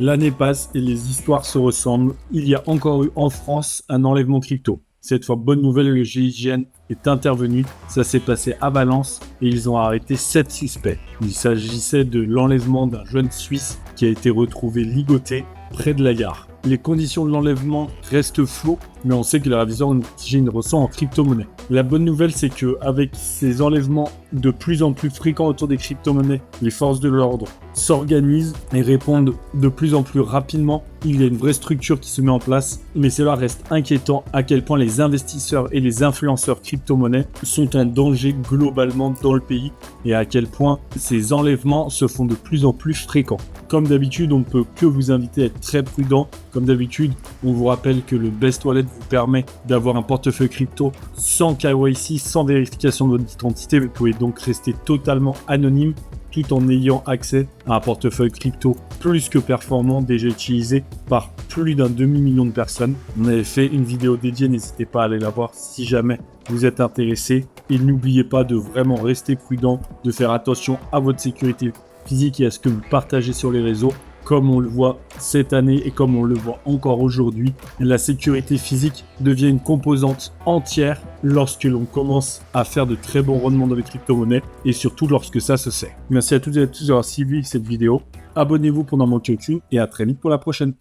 L'année passe et les histoires se ressemblent. Il y a encore eu en France un enlèvement crypto. Cette fois, bonne nouvelle, le GIGN est intervenu. Ça s'est passé à Valence et ils ont arrêté 7 suspects. Il s'agissait de l'enlèvement d'un jeune Suisse qui a été retrouvé ligoté près de la gare. Les conditions de l'enlèvement restent floues, mais on sait que la révision GIGN ressent en crypto-monnaie. La bonne nouvelle, c'est qu'avec ces enlèvements de plus en plus fréquents autour des crypto-monnaies, les forces de l'ordre s'organisent et répondent de plus en plus rapidement. Il y a une vraie structure qui se met en place, mais cela reste inquiétant à quel point les investisseurs et les influenceurs crypto-monnaies sont un danger globalement dans le pays et à quel point ces enlèvements se font de plus en plus fréquents. Comme d'habitude, on ne peut que vous inviter à être très prudent. Comme d'habitude, on vous rappelle que le Best Wallet vous permet d'avoir un portefeuille crypto sans KYC, sans vérification de votre identité. Vous pouvez donc rester totalement anonyme tout en ayant accès à un portefeuille crypto plus que performant, déjà utilisé par plus d'un demi-million de personnes. On avait fait une vidéo dédiée, n'hésitez pas à aller la voir si jamais vous êtes intéressé. Et n'oubliez pas de vraiment rester prudent, de faire attention à votre sécurité physique et à ce que vous partagez sur les réseaux. Comme on le voit cette année et comme on le voit encore aujourd'hui, la sécurité physique devient une composante entière lorsque l'on commence à faire de très bons rendements dans les crypto-monnaies et surtout lorsque ça se sait. Merci à toutes et à tous d'avoir suivi cette vidéo. Abonnez-vous pour n'en manquer aucune et à très vite pour la prochaine.